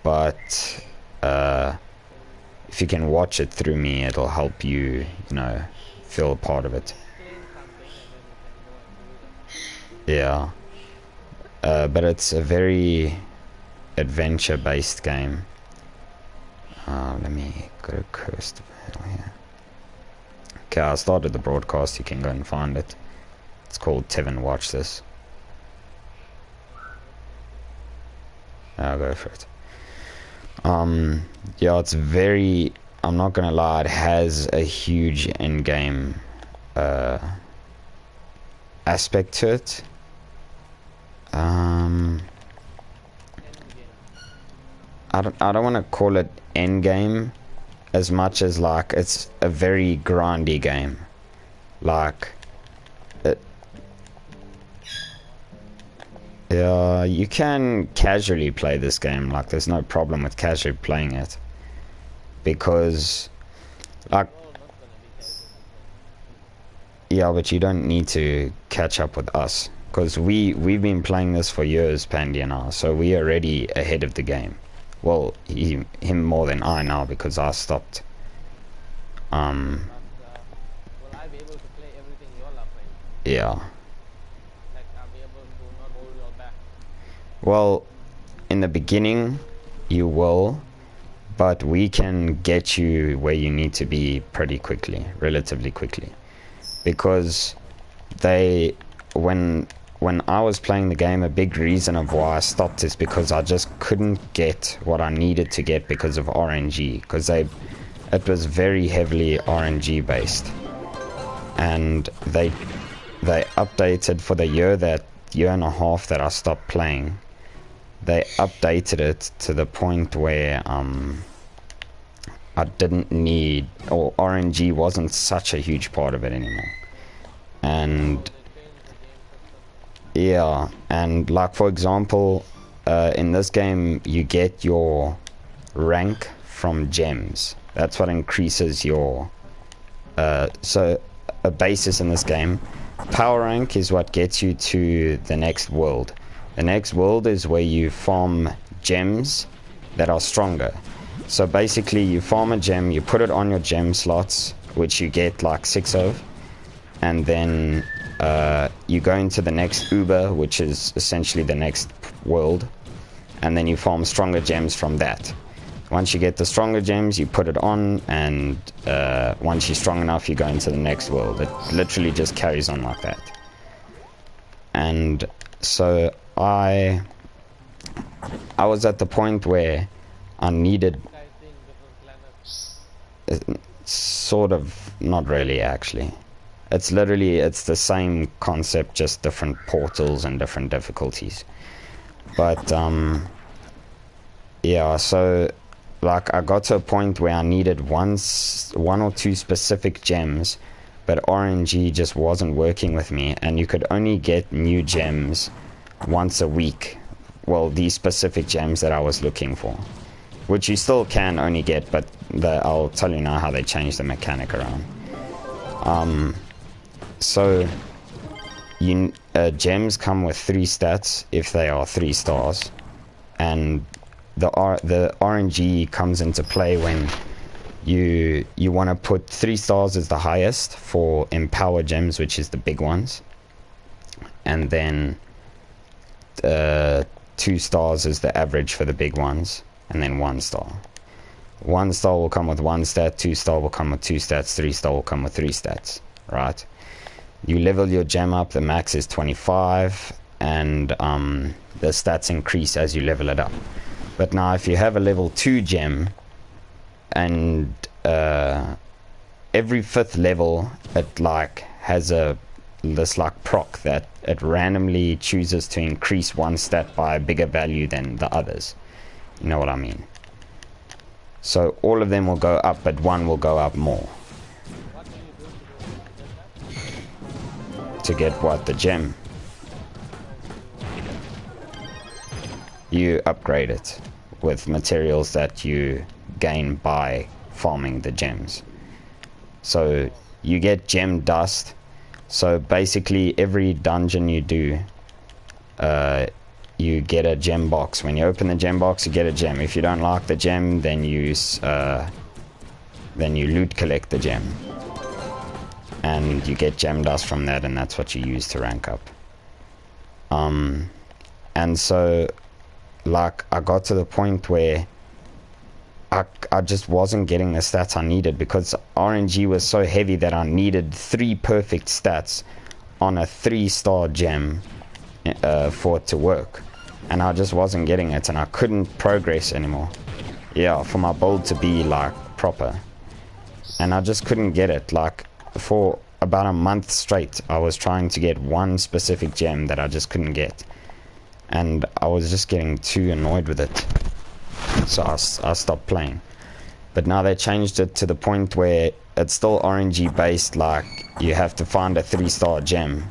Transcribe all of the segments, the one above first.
but if you can watch it through me, it'll help you, you know, feel a part of it. Yeah. But it's a very adventure-based game. Let me go to Cursed Veil here. Okay, I started the broadcast. You can go and find it. It's called Tevin Watch This. I'll go for it. Yeah, it's very, I'm not gonna lie, it has a huge in-game aspect to it. I don't want to call it end game as much as like it's a very grindy game. Like yeah, you can casually play this game. Like there's no problem with casually playing it, because like yeah, but you don't need to catch up with us, because we've been playing this for years, Pandy and I, so we're already ahead of the game. Well, him more than I now, because I stopped. Will I be able to play everything you all are playing? Yeah. Like, I'll be able to not hold you all back. Well, in the beginning, you will, but we can get you where you need to be pretty quickly, relatively quickly, because when I was playing the game, a big reason of why I stopped is because I just couldn't get what I needed to get because of RNG, because it was very heavily RNG based, and they updated for the year and a half that I stopped playing. They updated it to the point where I didn't need, or RNG wasn't such a huge part of it anymore. And yeah, and like for example, in this game you get your rank from gems. That's what increases your so a basis in this game. Power rank is what gets you to the next world. The next world is where you farm gems that are stronger. So basically you farm a gem, you put it on your gem slots, which you get like 6 of, and then you go into the next Uber, which is essentially the next world, and then you farm stronger gems from that. Once you get the stronger gems, you put it on, and once you're strong enough, you go into the next world. It literally just carries on like that. And so I was at the point where I needed sort of, not really actually. It's literally, it's the same concept, just different portals and different difficulties. But yeah, so like I got to a point where I needed one or two specific gems, but RNG just wasn't working with me, and you could only get new gems once a week. Well, these specific gems that I was looking for, which you still can only get, but I'll tell you now how they changed the mechanic around. So gems come with 3 stats if they are 3 stars, and the RNG comes into play when you want to put 3 stars as the highest for empower gems, which is the big ones, and then 2 stars is the average for the big ones, and then 1 star. 1 star will come with 1 stat, 2 star will come with 2 stats, 3 star will come with 3 stats, right? You level your gem up, the max is 25, and the stats increase as you level it up. But now if you have a level 2 gem, and every 5th level it like has this like proc that it randomly chooses to increase one stat by a bigger value than the others. You know what I mean? So all of them will go up, but one will go up more. To get what? The gem. You upgrade it with materials that you gain by farming the gems. So you get gem dust. So basically every dungeon you do, you get a gem box. When you open the gem box, you get a gem. If you don't like the gem, then you loot collect the gem, and you get gem dust from that, and that's what you use to rank up. And so, like, I got to the point where I just wasn't getting the stats I needed, because RNG was so heavy that I needed 3 perfect stats on a 3-star gem for it to work, and I just wasn't getting it, and I couldn't progress anymore. Yeah, for my build to be like proper, and I just couldn't get it. Like, for about a month straight, I was trying to get one specific gem that I just couldn't get, and I was just getting too annoyed with it, so I stopped playing. But now they changed it to the point where it's still RNG based, like you have to find a 3-star gem,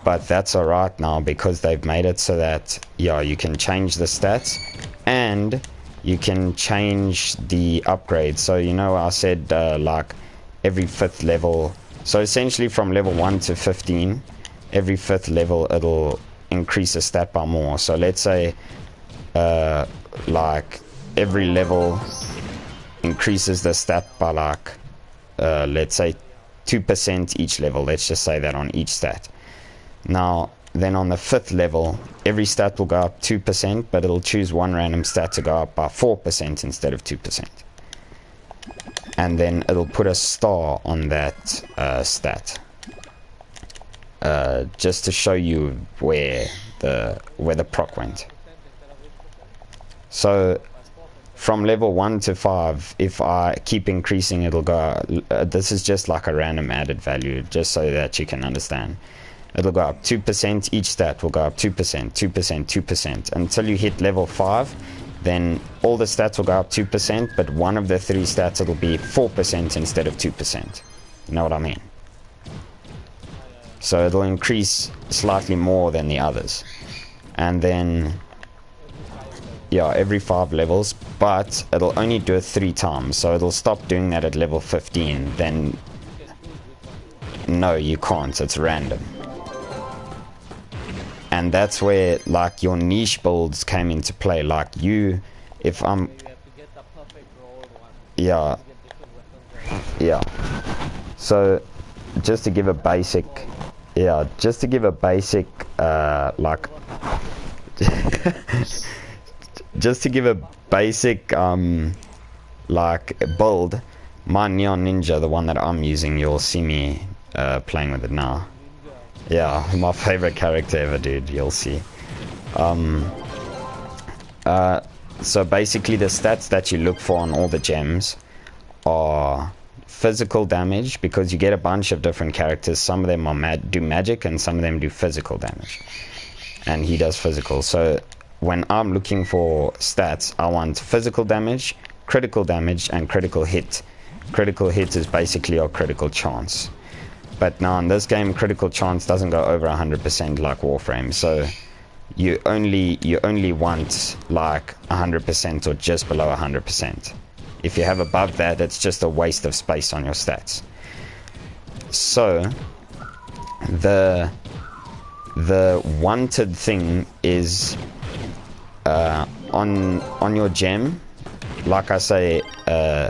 but that's alright now, because they've made it so that, yeah, you can change the stats and you can change the upgrades. So, you know, I said like every 5th level, so essentially from level 1 to 15, every 5th level it'll increase a stat by more. So let's say like every level increases the stat by like let's say 2% each level. Let's just say that on each stat. Now then on the 5th level, every stat will go up 2%, but it'll choose one random stat to go up by 4% instead of 2%, and then it'll put a star on that stat, just to show you where the proc went. So from level 1 to 5, if I keep increasing, it'll go this is just like a random added value, just so that you can understand. It'll go up 2%, each stat will go up 2%, 2%, 2%, until you hit level 5. Then all the stats will go up 2%, but one of the 3 stats, it'll be 4% instead of 2%. You know what I mean? So it'll increase slightly more than the others. And then, yeah, every 5 levels, but it'll only do it 3 times, so it'll stop doing that at level 15. Then, no, you can't, it's random. And that's where, like, your niche builds came into play. Like, if I'm, yeah, yeah. So, just to give a basic, like, just to give a basic, like, build, my Neon Ninja, the one that I'm using, you'll see me playing with it now. Yeah, my favorite character ever, dude. You'll see. So basically the stats that you look for on all the gems are physical damage, because you get a bunch of different characters. Some of them are do magic and some of them do physical damage, and he does physical. So when I'm looking for stats, I want physical damage, and critical hit. Critical hit is basically your critical chance. But now in this game, critical chance doesn't go over 100% like Warframe, so you only want like 100% or just below 100%. If you have above that, it's just a waste of space on your stats. So the wanted thing is on your gem, like I say,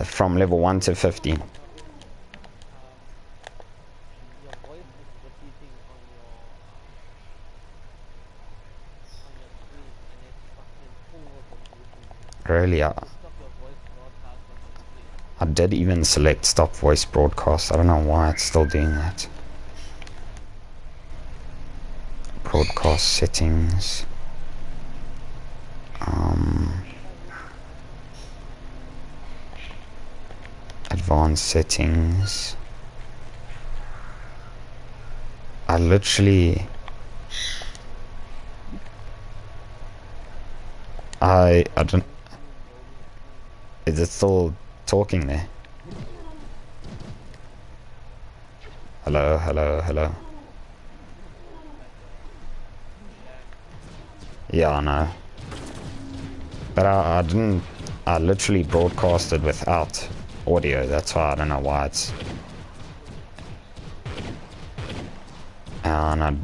from level 1 to 15. Really, I did even select stop voice broadcast. I don't know why it's still doing that. Broadcast settings. Advanced settings. I literally... I don't... Is it still talking there? Hello, hello, hello. Yeah, I know. But I didn't... I literally broadcasted without audio. That's why I don't know why it's... And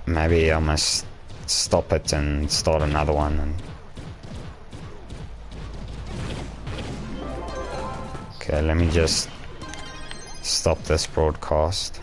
maybe I must stop it and start another one. And okay, let me just stop this broadcast.